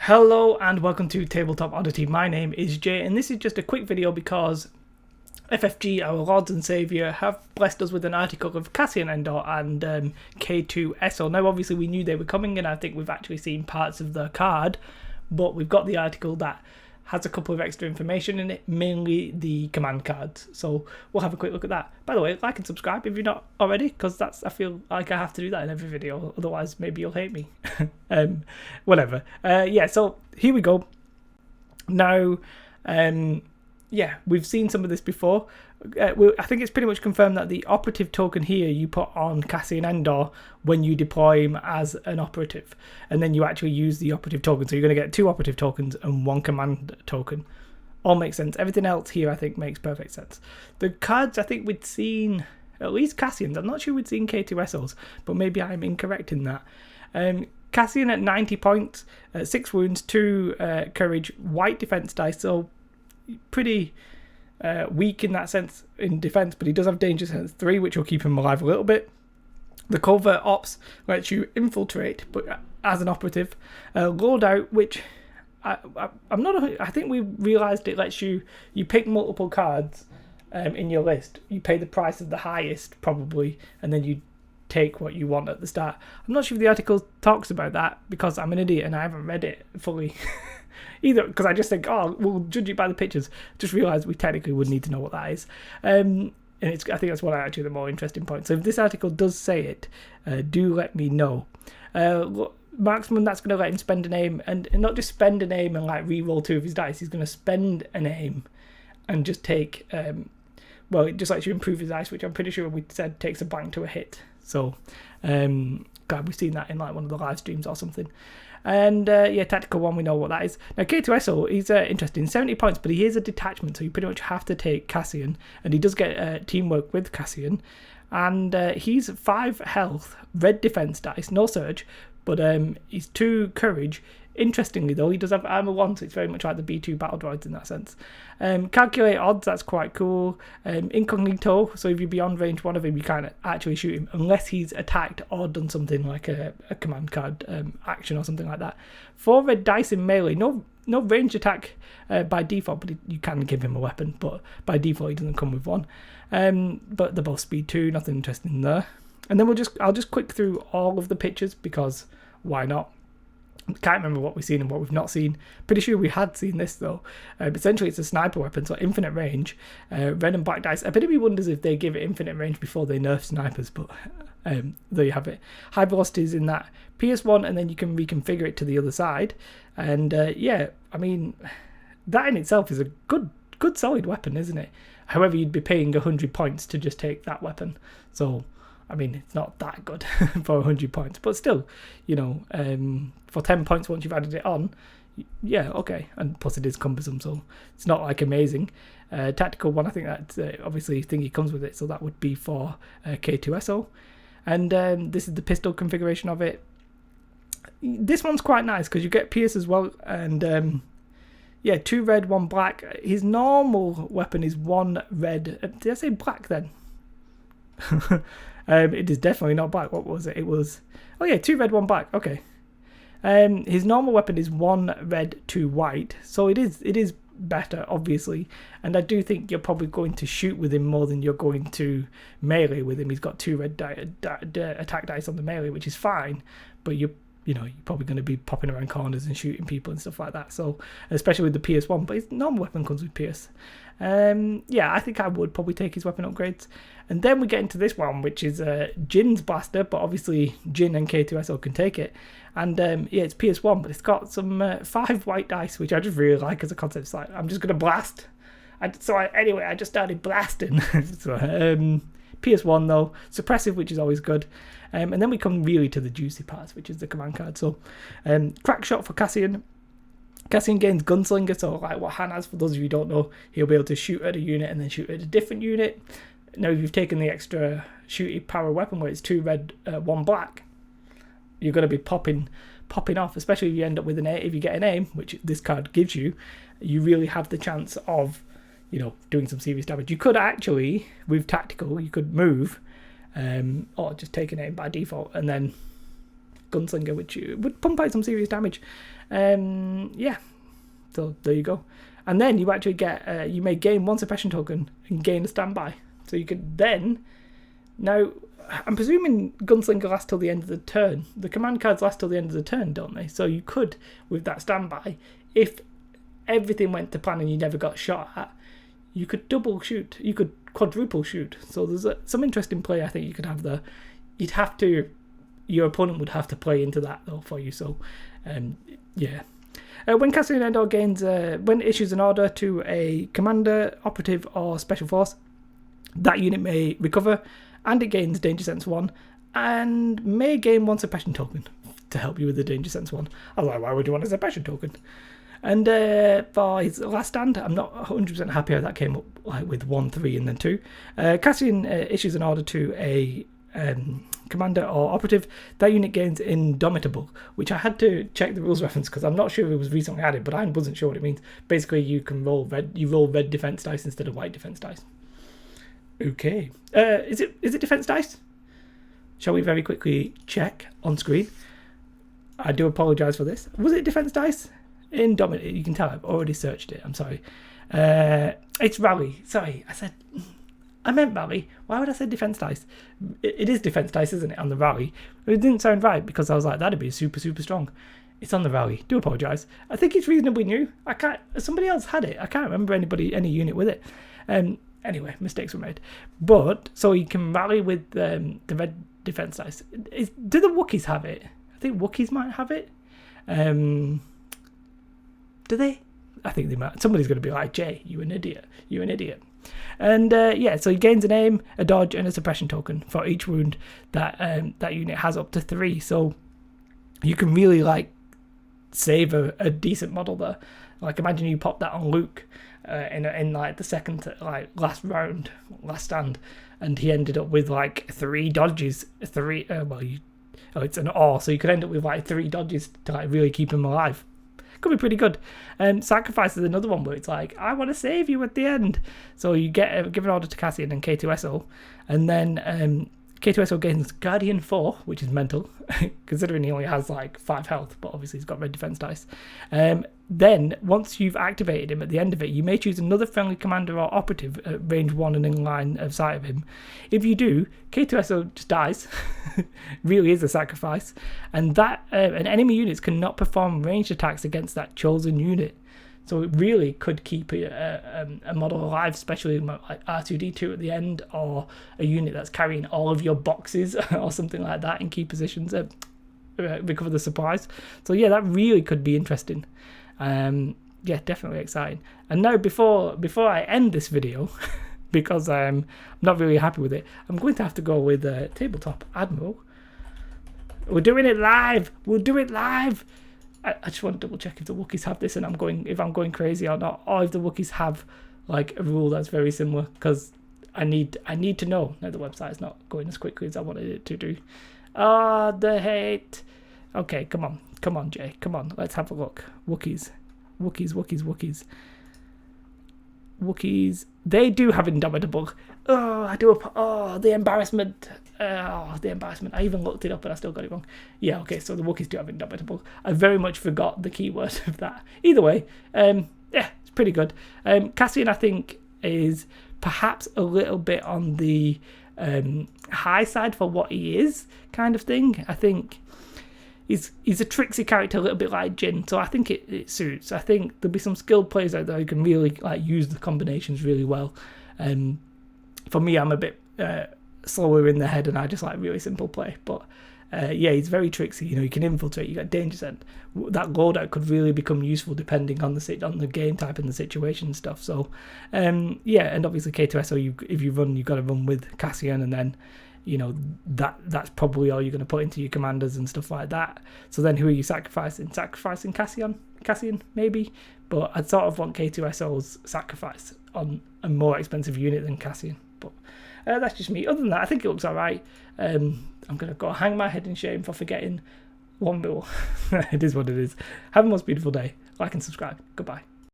Hello and welcome to Tabletop Oddity. My name is Jay and this is just a quick video because FFG, our Lords and Saviour, have blessed us with an article of Cassian Andor and K-2SO. Now obviously we knew they were coming and I think we've actually seen parts of the card, but we've got the article that has a couple of extra information in it, mainly the command cards. So we'll have a quick look at that. By the way, like and subscribe if you're not already, because I feel like I have to do that in every video, otherwise maybe you'll hate me. Whatever. Yeah, so here we go. Now, yeah, we've seen some of this before. I think it's pretty much confirmed that the operative token here you put on Cassian Andor when you deploy him as an operative, and then you actually use the operative token. So you're going to get 2 operative tokens and 1 command token. All makes sense. Everything else here I think makes perfect sense. The cards I think we'd seen, at least Cassian's. I'm not sure we'd seen K-2SO's, but maybe I'm incorrect in that. Cassian at 90 points, 6 wounds, 2 courage, white defense dice, so pretty weak in that sense in defense, but he does have danger sense 3, which will keep him alive a little bit. The covert ops lets you infiltrate, but as an operative. Loadout, which I'm not. I think we realised it lets you pick multiple cards in your list. You pay the price of the highest probably, and then you take what you want at the start. I'm not sure if the article talks about that because I'm an idiot and I haven't read it fully. Either because I just think, oh, we'll judge it by the pictures. Just realised we technically would need to know what that is. And I think that's one of actually the more interesting points. So if this article does say it, do let me know. Marksman, that's going to let him spend an aim, and not just spend an aim and like re-roll 2 of his dice. He's going to spend an aim and just take, well, it just lets you improve his dice, which I'm pretty sure we said takes a blank to a hit. So glad we've seen that in like one of the live streams or something. And yeah, tactical 1, we know what that is. Now K-2SO, he's interesting, 70 points, but he is a detachment, so you pretty much have to take Cassian, and he does get teamwork with Cassian, and he's 5 health, red defense dice, no surge, but he's 2 courage. Interestingly though, he does have armor 1, so it's very much like the B2 battle droids in that sense. Calculate odds, that's quite cool. Incognito, so if you're beyond range 1 of him, you can't actually shoot him unless he's attacked or done something like a command card action or something like that. 4 red dice in melee, no range attack by default, but you can give him a weapon, but by default he doesn't come with one. But they're both speed 2, nothing interesting there. And then I'll just click through all of the pictures because why not? Can't remember what we've seen and what we've not seen. Pretty sure we had seen this though. Essentially it's a sniper weapon, so infinite range, red and black dice. A bit of me wonders if they give it infinite range before they nerf snipers, but there you have it. High velocity is in that PS1, and then you can reconfigure it to the other side. And yeah, I mean, that in itself is a good solid weapon, isn't it? However, you'd be paying 100 points to just take that weapon. So I mean, it's not that good for 100 points, but still, you know, for 10 points once you've added it on, yeah, okay. And plus it is cumbersome, so it's not like amazing. Tactical 1, I think that's obviously thingy comes with it, so that would be for K-2SO. And this is the pistol configuration of it. This one's quite nice because you get Pierce as well, and yeah, 2 red, 1 black. His normal weapon is 1 red. Did I say black then? It is definitely not black. What was it? It was, oh yeah, 2 red, 1 black. Okay. His normal weapon is 1 red, 2 white. So it is better, obviously. And I do think you're probably going to shoot with him more than you're going to melee with him. He's got 2 red attack dice on the melee, which is fine. But you're probably going to be popping around corners and shooting people and stuff like that. So, especially with the PS1, but his normal weapon comes with Pierce. Yeah, I think I would probably take his weapon upgrades. And then we get into this one, which is Jin's blaster, but obviously Jin and K-2SO can take it. And yeah, it's PS1, but it's got some 5 white dice, which I just really like as a concept. It's like, I'm just going to blast. Anyway, I just started blasting. So, PS1 though, suppressive, which is always good. And then we come really to the juicy parts, which is the command card. So, crack shot for Cassian. Cassian gains gunslinger, so like what Han has, for those of you who don't know, he'll be able to shoot at a unit and then shoot at a different unit. Now, if you've taken the extra shooty power weapon where it's 2 red, 1 black, you're going to be popping off, especially if you end up with if you get an aim, which this card gives you, you really have the chance of, you know, doing some serious damage. You could actually, with tactical, you could move, or just take an aim by default, and then gunslinger, which would pump out some serious damage. Yeah, so there you go. And then you actually get, you may gain 1 suppression token and gain a standby. So you could then, now, I'm presuming Gunslinger lasts till the end of the turn. The command cards last till the end of the turn, don't they? So you could, with that standby, if everything went to plan and you never got shot at, you could double shoot. You could quadruple shoot. So there's some interesting play I think you could have there. You'd have to, your opponent would have to play into that though for you. So, yeah. When Cassian Andor gains, when it issues an order to a commander, operative, or special force, that unit may recover, and it gains Danger Sense 1, and may gain 1 suppression token to help you with the Danger Sense 1. I was like, why would you want a suppression token? And for his last stand, I'm not 100% happy how that came up, like with 1, 3, and then 2. Cassian issues an order to a commander or operative. That unit gains Indomitable, which I had to check the rules reference because I'm not sure if it was recently added, but I wasn't sure what it means. Basically, you can roll red defense dice instead of white defense dice. Okay. Is it defense dice? Shall we very quickly check on screen? I do apologise for this. Was it defense dice? Indomitable. You can tell I've already searched it. I'm sorry. It's rally. Sorry, I meant rally. Why would I say defense dice? It is defense dice, isn't it, on the rally? It didn't sound right because I was like, that'd be super, super strong. It's on the rally. Do apologise. I think it's reasonably new. Somebody else had it. I can't remember any unit with it. Anyway, mistakes were made. But, so you can rally with the red defense dice. Do the Wookiees have it? I think Wookiees might have it. Do they? I think they might. Somebody's going to be like, Jay, you an idiot. You an idiot. And yeah, so he gains an aim, a dodge, and a suppression token for each wound that that unit has up to 3. So you can really like save a decent model there. Like imagine you pop that on Luke in like the second last stand, and he ended up with like 3 dodges. It's an or, so you could end up with like 3 dodges to like really keep him alive. Could be pretty good. Sacrifice is another one where it's like, I want to save you at the end. So you get give an order to Cassian and K-2SO, and then K-2SO gains Guardian 4, which is mental, considering he only has like 5 health, but obviously he's got red defense dice. Then, once you've activated him at the end of it, you may choose another friendly commander or operative at range 1 and in line of sight of him. If you do, K-2SO just dies. Really is a sacrifice. And that and enemy units cannot perform ranged attacks against that chosen unit. So it really could keep a model alive, especially like R2-D2 at the end, or a unit that's carrying all of your boxes or something like that in key positions, recover the supplies. So yeah, that really could be interesting. Yeah, definitely exciting. And now before I end this video, because I'm not really happy with it, I'm going to have to go with Tabletop Admiral. We're doing it live! We'll do it live! I just want to double check if the Wookiees have this and if I'm going crazy or not, or if the Wookiees have like a rule that's very similar, because I need to know. Now the website's not going as quickly as I wanted it to do. The hate. Okay, come on, Jay, come on, let's have a look. Wookiees. They do have Indomitable. The embarrassment. I even looked it up and I still got it wrong. Yeah, okay, so the Wookiees do have Indomitable. I very much forgot the keyword of that. Either way, yeah, it's pretty good. Cassian, I think, is perhaps a little bit on the high side for what he is, kind of thing. I think he's a tricksy character, a little bit like Jin, so I think it suits. I think there'll be some skilled players out there who can really like use the combinations really well. For me, I'm a bit slower in the head and I just like really simple play, but yeah, he's very tricksy. You know, you can infiltrate, you got danger scent. That loadout could really become useful depending on the game type and the situation and stuff. So yeah, and obviously K-2SO, if you run, you've got to run with Cassian, and then you know that's probably all you're going to put into your commanders and stuff like that. So then who are you sacrificing? Sacrificing Cassian maybe, but I'd sort of want K-2SO's sacrifice on a more expensive unit than Cassian. But that's just me. Other than that, I think it looks alright. I'm going to go hang my head in shame for forgetting one rule. It is what it is. Have a most beautiful day. Like and subscribe. Goodbye.